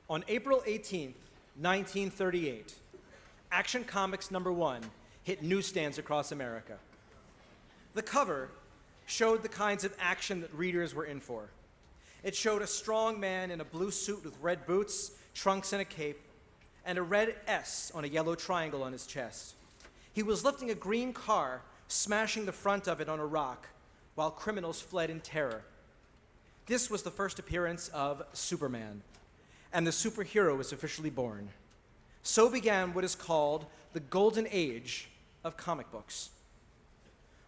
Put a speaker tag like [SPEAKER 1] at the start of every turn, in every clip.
[SPEAKER 1] On April 18th, 1938, Action Comics #1 hit newsstands across America. The cover showed the kinds of action that readers were in for. It showed a strong man in a blue suit with red boots, trunks, and a cape, and a red S on a yellow triangle on his chest. He was lifting a green car, smashing the front of it on a rock, while criminals fled in terror. This was the first appearance of Superman, and the superhero was officially born. So began what is called the Golden Age of comic books.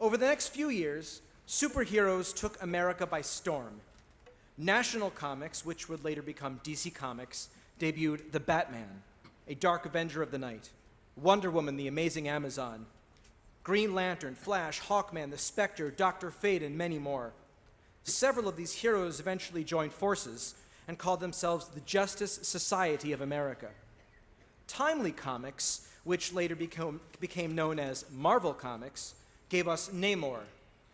[SPEAKER 1] Over the next few years, superheroes took America by storm. National Comics, which would later become DC Comics, debuted The Batman, a dark avenger of the night, Wonder Woman, the amazing Amazon, Green Lantern, Flash, Hawkman, the Spectre, Dr. Fate, and many more. Several of these heroes eventually joined forces and called themselves the Justice Society of America. Timely Comics, which later became known as Marvel Comics, gave us Namor,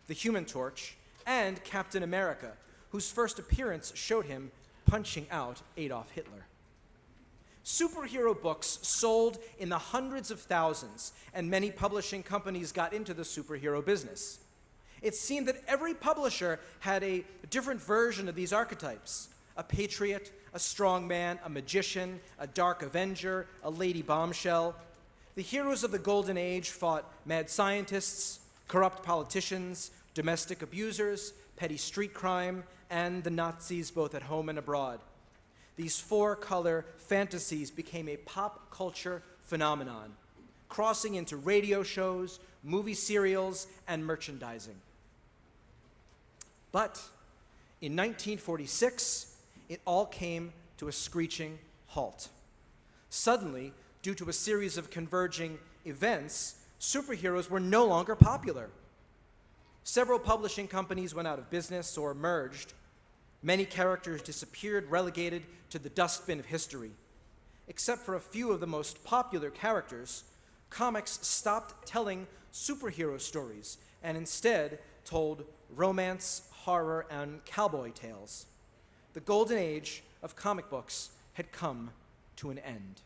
[SPEAKER 1] the Human Torch, and Captain America, whose first appearance showed him punching out Adolf Hitler. Superhero books sold in the hundreds of thousands, and many publishing companies got into the superhero business. It seemed that every publisher had a different version of these archetypes: a patriot, a strong man, a magician, a dark avenger, a lady bombshell. The heroes of the Golden Age fought mad scientists, corrupt politicians, domestic abusers, petty street crime, and the Nazis both at home and abroad. These four-color fantasies became a pop culture phenomenon, crossing into radio shows, movie serials, and merchandising. But in 1946, it all came to a screeching halt. Suddenly, due to a series of converging events, superheroes were no longer popular. Several publishing companies went out of business or merged. Many characters disappeared, relegated to the dustbin of history. Except for a few of the most popular characters, comics stopped telling superhero stories and instead told romance, horror, and cowboy tales. The Golden Age of comic books had come to an end.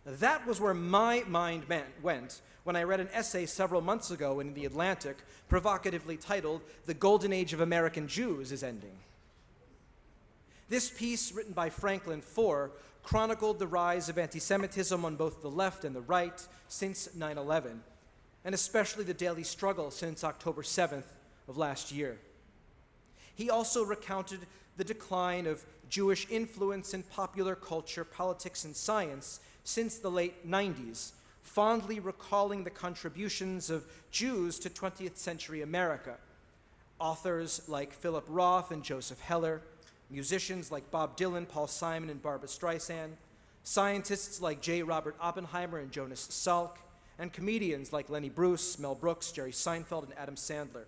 [SPEAKER 1] That was where my mind went when I read an essay several months ago in The Atlantic, provocatively titled, "The Golden Age of American Jews is Ending." This piece, written by Franklin Foer, chronicled the rise of anti-Semitism on both the left and the right since 9/11, and especially the daily struggle since October 7th of last year. He also recounted the decline of Jewish influence in popular culture, politics, and science since the late 90s, fondly recalling the contributions of Jews to 20th century America. Authors like Philip Roth and Joseph Heller, musicians like Bob Dylan, Paul Simon, and Barbra Streisand, scientists like J. Robert Oppenheimer and Jonas Salk, and comedians like Lenny Bruce, Mel Brooks, Jerry Seinfeld, and Adam Sandler.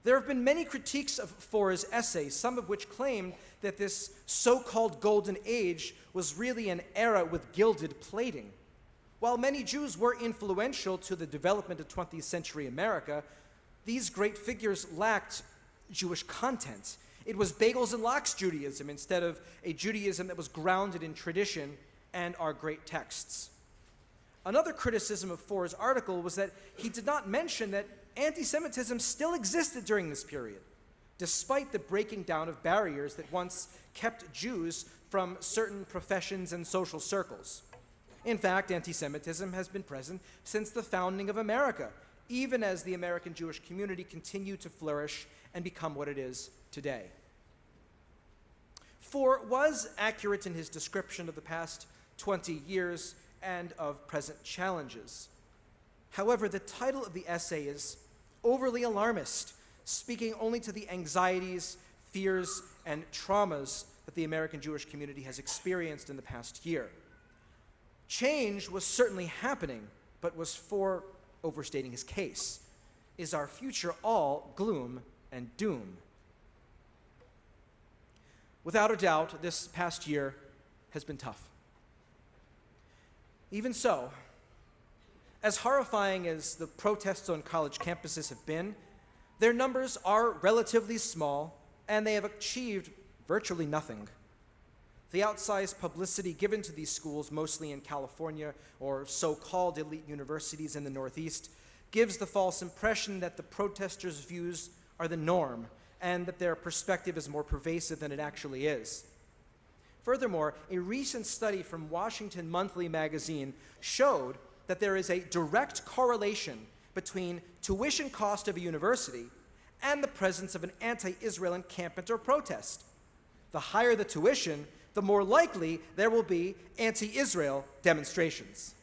[SPEAKER 1] There have been many critiques of Foer's essay, some of which claim that this so-called Golden Age was really an era with gilded plating. While many Jews were influential to the development of 20th century America, these great figures lacked Jewish content. It was bagels and lox Judaism instead of a Judaism that was grounded in tradition and our great texts. Another criticism of Foer's article was that he did not mention that anti-Semitism still existed during this period, despite the breaking down of barriers that once kept Jews from certain professions and social circles. In fact, anti-Semitism has been present since the founding of America, even as the American Jewish community continued to flourish and become what it is today. Foer was accurate in his description of the past 20 years and of present challenges. However, the title of the essay is overly alarmist, speaking only to the anxieties, fears, and traumas that the American Jewish community has experienced in the past year. Change was certainly happening, but was Foer overstating his case. Is our future all gloom and doom? Without a doubt, this past year has been tough. Even so, as horrifying as the protests on college campuses have been, their numbers are relatively small, and they have achieved virtually nothing. The outsized publicity given to these schools, mostly in California or so-called elite universities in the Northeast, gives the false impression that the protesters' views are the norm and that their perspective is more pervasive than it actually is. Furthermore, a recent study from Washington Monthly magazine showed that there is a direct correlation between tuition cost of a university and the presence of an anti-Israel encampment or protest. The higher the tuition, the more likely there will be anti-Israel demonstrations.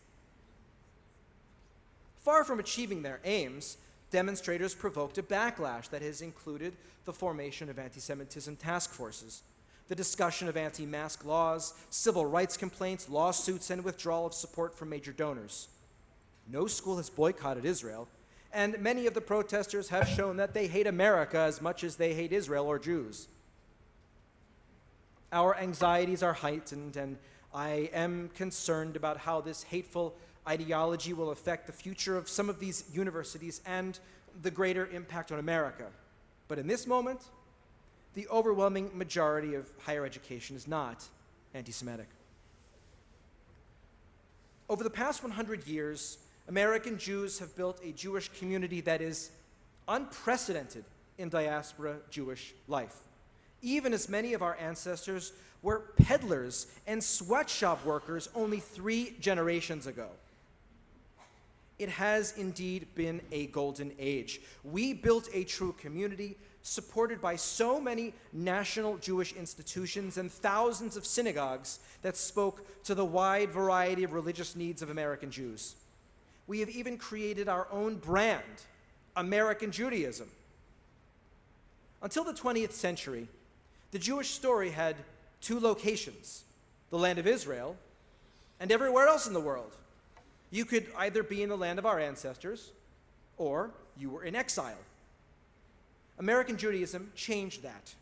[SPEAKER 1] Far from achieving their aims, demonstrators provoked a backlash that has included the formation of anti-Semitism task forces, the discussion of anti-mask laws, civil rights complaints, lawsuits, and withdrawal of support from major donors. No school has boycotted Israel, and many of the protesters have shown that they hate America as much as they hate Israel or Jews. Our anxieties are heightened, and I am concerned about how this hateful ideology will affect the future of some of these universities and the greater impact on America. But in this moment, the overwhelming majority of higher education is not anti-Semitic. Over the past 100 years, American Jews have built a Jewish community that is unprecedented in diaspora Jewish life, even as many of our ancestors were peddlers and sweatshop workers only 3 generations ago. It has indeed been a golden age. We built a true community supported by so many national Jewish institutions and thousands of synagogues that spoke to the wide variety of religious needs of American Jews. We have even created our own brand, American Judaism. Until the 20th century, the Jewish story had 2 locations, the land of Israel and everywhere else in the world. You could either be in the land of our ancestors or you were in exile. American Judaism changed that.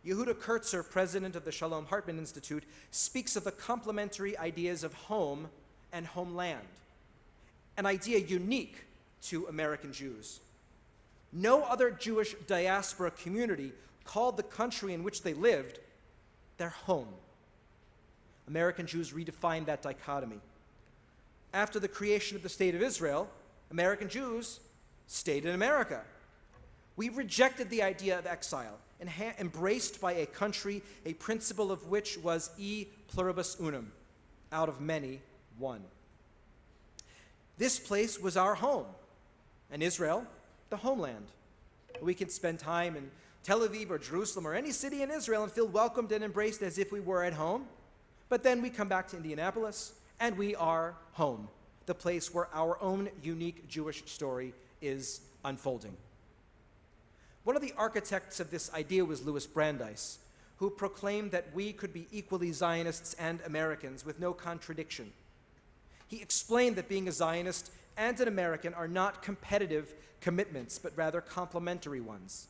[SPEAKER 1] Yehuda Kurtzer, president of the Shalom Hartman Institute, speaks of the complementary ideas of home and homeland, an idea unique to American Jews. No other Jewish diaspora community called the country in which they lived their home. American Jews redefined that dichotomy. After the creation of the State of Israel, American Jews stayed in America. We rejected the idea of exile, embraced by a country, a principle of which was e pluribus unum, out of many, one. This place was our home, and Israel, the homeland. We could spend time in Tel Aviv or Jerusalem or any city in Israel and feel welcomed and embraced as if we were at home. But then we come back to Indianapolis, and we are home, the place where our own unique Jewish story is unfolding. One of the architects of this idea was Louis Brandeis, who proclaimed that we could be equally Zionists and Americans with no contradiction. He explained that being a Zionist and an American are not competitive commitments, but rather complementary ones.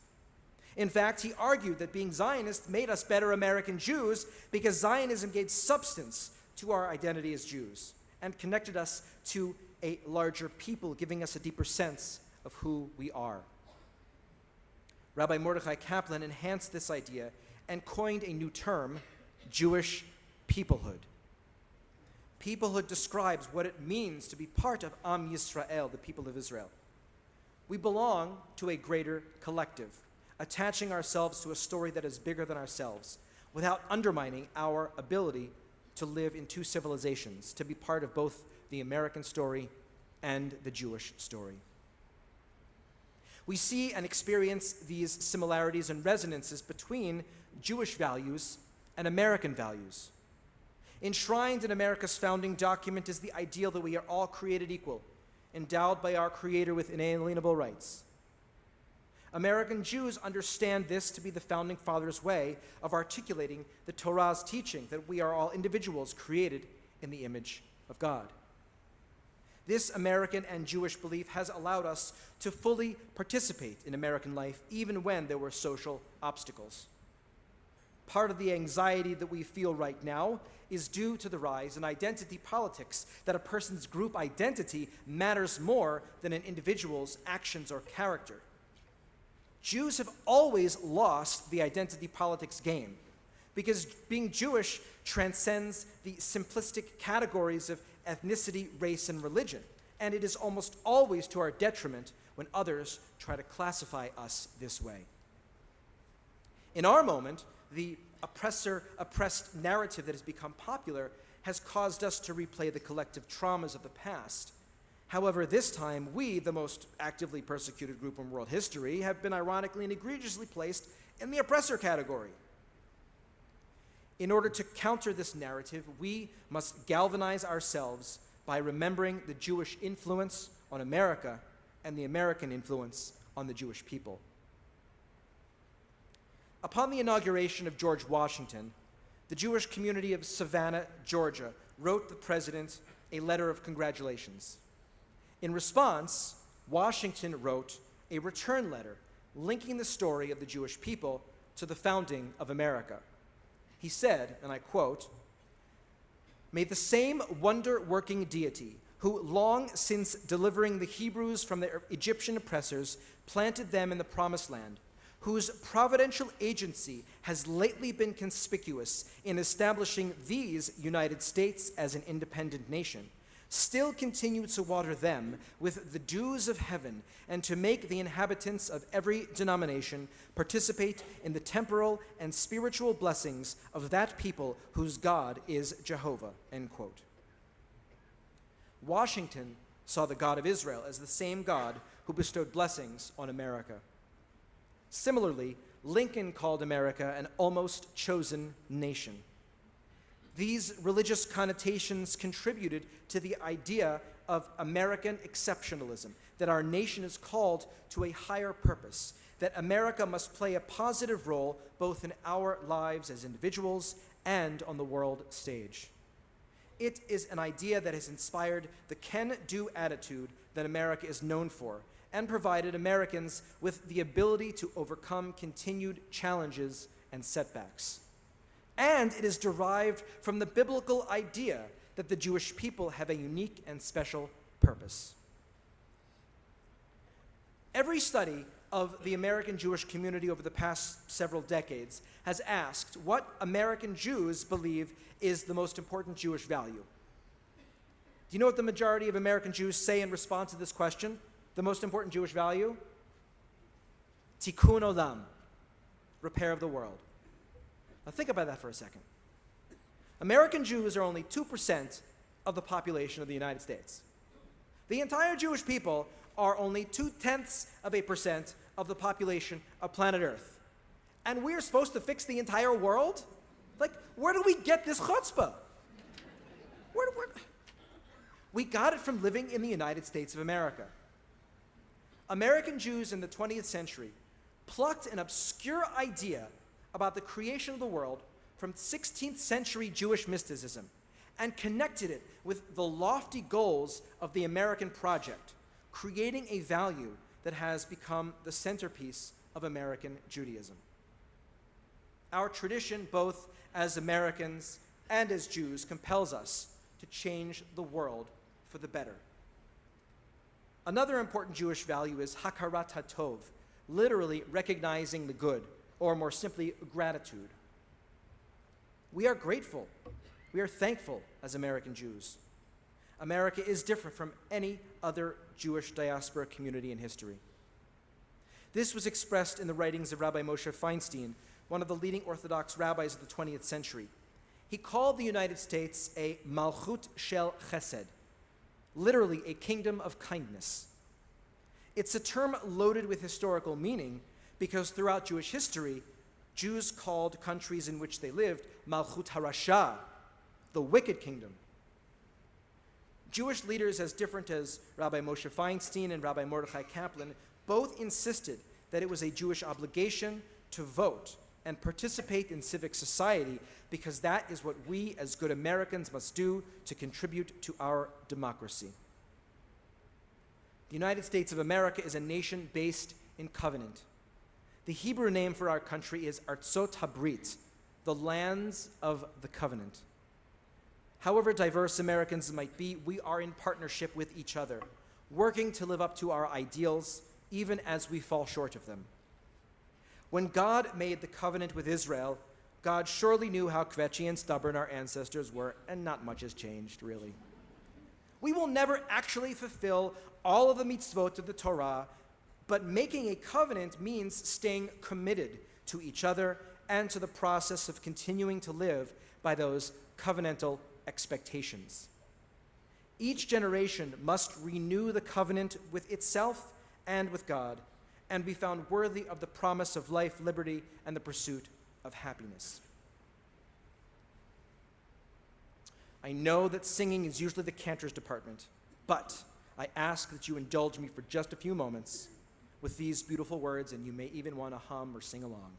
[SPEAKER 1] In fact, he argued that being Zionist made us better American Jews because Zionism gave substance to our identity as Jews and connected us to a larger people, giving us a deeper sense of who we are. Rabbi Mordechai Kaplan enhanced this idea and coined a new term, Jewish peoplehood. Peoplehood describes what it means to be part of Am Yisrael, the people of Israel. We belong to a greater collective, attaching ourselves to a story that is bigger than ourselves, without undermining our ability to live in 2 civilizations, to be part of both the American story and the Jewish story. We see and experience these similarities and resonances between Jewish values and American values. Enshrined in America's founding document is the ideal that we are all created equal, endowed by our Creator with inalienable rights. American Jews understand this to be the Founding Fathers' way of articulating the Torah's teaching that we are all individuals created in the image of God. This American and Jewish belief has allowed us to fully participate in American life, even when there were social obstacles. Part of the anxiety that we feel right now is due to the rise in identity politics, that a person's group identity matters more than an individual's actions or character. Jews have always lost the identity politics game. because being Jewish transcends the simplistic categories of ethnicity, race, and religion, and it is almost always to our detriment when others try to classify us this way. In our moment, the oppressor-oppressed narrative that has become popular has caused us to replay the collective traumas of the past. However, this time, we, the most actively persecuted group in world history, have been ironically and egregiously placed in the oppressor category. In order to counter this narrative, we must galvanize ourselves by remembering the Jewish influence on America and the American influence on the Jewish people. Upon the inauguration of George Washington, the Jewish community of Savannah, Georgia, wrote the president a letter of congratulations. In response, Washington wrote a return letter linking the story of the Jewish people to the founding of America. He said, and I quote, "May the same wonder-working deity who long since delivering the Hebrews from their Egyptian oppressors planted them in the Promised Land, whose providential agency has lately been conspicuous in establishing these United States as an independent nation, still continue to water them with the dews of heaven and to make the inhabitants of every denomination participate in the temporal and spiritual blessings of that people whose God is Jehovah," end quote. Washington saw the God of Israel as the same God who bestowed blessings on America. Similarly, Lincoln called America an almost chosen nation. These religious connotations contributed to the idea of American exceptionalism, that our nation is called to a higher purpose, that America must play a positive role both in our lives as individuals and on the world stage. It is an idea that has inspired the can-do attitude that America is known for, and provided Americans with the ability to overcome continued challenges and setbacks. And it is derived from the biblical idea that the Jewish people have a unique and special purpose. Every study of the American Jewish community over the past several decades has asked what American Jews believe is the most important Jewish value. Do you know what the majority of American Jews say in response to this question? The most important Jewish value? Tikkun olam, repair of the world. Now think about that for a second. American Jews are only 2% of the population of the United States. The entire Jewish people are only 0.2% of the population of planet Earth. And we're supposed to fix the entire world? Like, where do we get this chutzpah? We got it from living in the United States of America. American Jews in the 20th century plucked an obscure idea about the creation of the world from 16th century Jewish mysticism and connected it with the lofty goals of the American project, creating a value that has become the centerpiece of American Judaism. Our tradition, both as Americans and as Jews, compels us to change the world for the better. Another important Jewish value is hakarat hatov, literally recognizing the good, or more simply, gratitude. We are grateful. We are thankful as American Jews. America is different from any other Jewish diaspora community in history. This was expressed in the writings of Rabbi Moshe Feinstein, one of the leading Orthodox rabbis of the 20th century. He called the United States a malchut shel chesed, literally a kingdom of kindness. It's a term loaded with historical meaning because throughout Jewish history, Jews called countries in which they lived malchut harasha, the wicked kingdom. Jewish leaders as different as Rabbi Moshe Feinstein and Rabbi Mordechai Kaplan both insisted that it was a Jewish obligation to vote and participate in civic society because that is what we as good Americans must do to contribute to our democracy. The United States of America is a nation based in covenant. The Hebrew name for our country is Artzot Habrit, the lands of the covenant. However diverse Americans might be, we are in partnership with each other, working to live up to our ideals, even as we fall short of them. When God made the covenant with Israel, God surely knew how kvetchy and stubborn our ancestors were, and not much has changed, really. We will never actually fulfill all of the mitzvot of the Torah, but making a covenant means staying committed to each other and to the process of continuing to live by those covenantal expectations. Each generation must renew the covenant with itself and with God, and be found worthy of the promise of life, liberty, and the pursuit of happiness. I know that singing is usually the cantor's department, but I ask that you indulge me for just a few moments with these beautiful words, and you may even want to hum or sing along.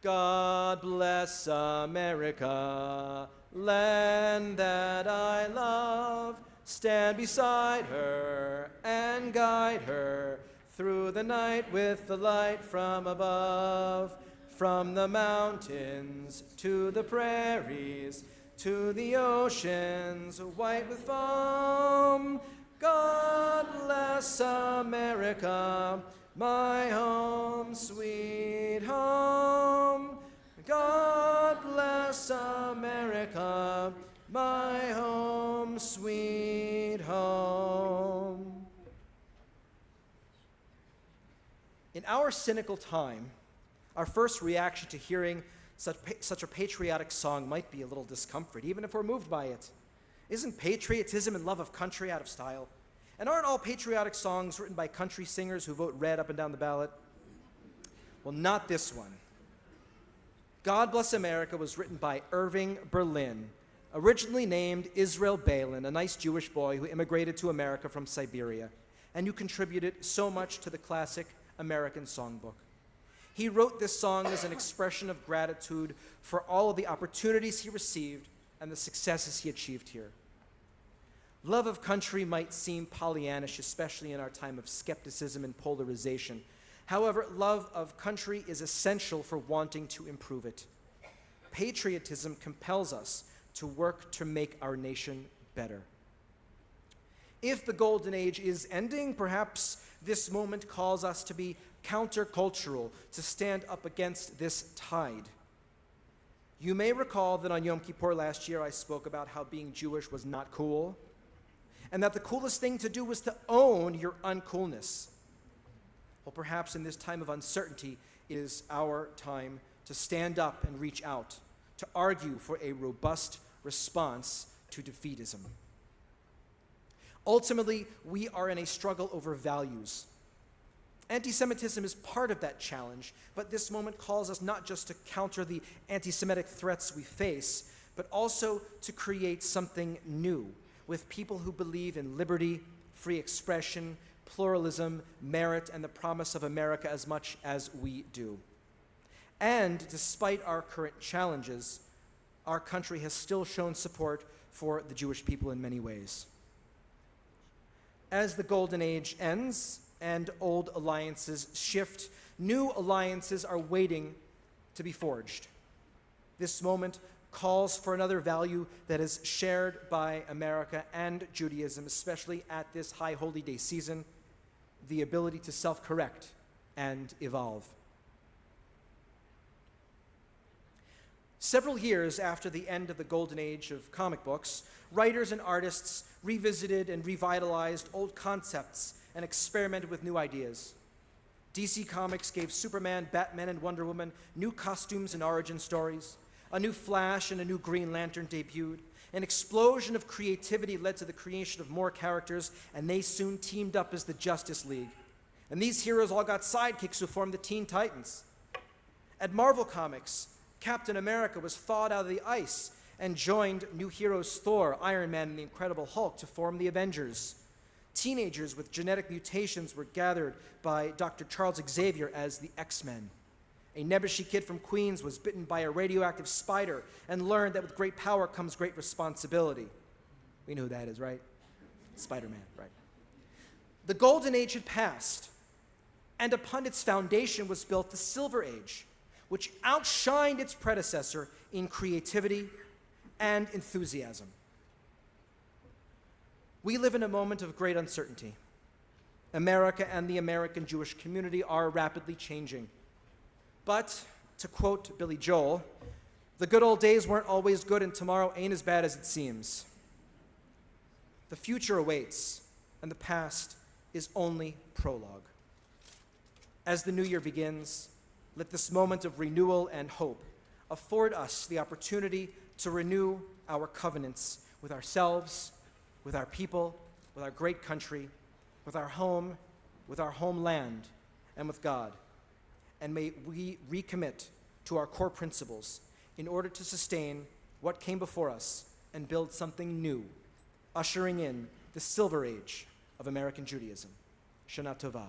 [SPEAKER 1] God bless America, land that I love. Stand beside her and guide her through the night with the light from above. From the mountains to the prairies, to the oceans white with foam. God bless America, my home, sweet home. God bless America, my home, sweet home. In our cynical time, our first reaction to hearing such a patriotic song might be a little discomfort, even if we're moved by it. Isn't patriotism and love of country out of style? And aren't all patriotic songs written by country singers who vote red up and down the ballot? Well, not this one. God Bless America was written by Irving Berlin, originally named Israel Balin, a nice Jewish boy who immigrated to America from Siberia, and who contributed so much to the classic American songbook. He wrote this song as an expression of gratitude for all of the opportunities he received and the successes he achieved here. Love of country might seem Pollyannish, especially in our time of skepticism and polarization. However, love of country is essential for wanting to improve it. Patriotism compels us to work to make our nation better. If the golden age is ending, perhaps this moment calls us to be countercultural, to stand up against this tide. You may recall that on Yom Kippur last year I spoke about how being Jewish was not cool, and that the coolest thing to do was to own your uncoolness. Well, perhaps in this time of uncertainty, it is our time to stand up and reach out, to argue for a robust response to defeatism. Ultimately, we are in a struggle over values. Anti-Semitism is part of that challenge, but this moment calls us not just to counter the anti-Semitic threats we face, but also to create something new with people who believe in liberty, free expression, pluralism, merit, and the promise of America as much as we do. And despite our current challenges, our country has still shown support for the Jewish people in many ways. As the Golden Age ends and old alliances shift, new alliances are waiting to be forged. This moment calls for another value that is shared by America and Judaism, especially at this high holy day season: the ability to self-correct and evolve. Several years after the end of the golden age of comic books, writers and artists revisited and revitalized old concepts and experimented with new ideas. DC Comics gave Superman, Batman, and Wonder Woman new costumes and origin stories. A new Flash and a new Green Lantern debuted. An explosion of creativity led to the creation of more characters, and they soon teamed up as the Justice League. And these heroes all got sidekicks who formed the Teen Titans. At Marvel Comics, Captain America was thawed out of the ice and joined new heroes Thor, Iron Man, and the Incredible Hulk to form the Avengers. Teenagers with genetic mutations were gathered by Dr. Charles Xavier as the X-Men. A Nebuchadnezzar kid from Queens was bitten by a radioactive spider and learned that with great power comes great responsibility. We know who that is, right? Spider-Man, right? The Golden Age had passed, and upon its foundation was built the Silver Age, which outshined its predecessor in creativity and enthusiasm. We live in a moment of great uncertainty. America and the American Jewish community are rapidly changing. But to quote Billy Joel, the good old days weren't always good and tomorrow ain't as bad as it seems. The future awaits, and the past is only prologue. As the new year begins, let this moment of renewal and hope afford us the opportunity to renew our covenants with ourselves, with our people, with our great country, with our home, with our homeland, and with God. And may we recommit to our core principles in order to sustain what came before us and build something new, ushering in the silver age of American Judaism. Shana Tova.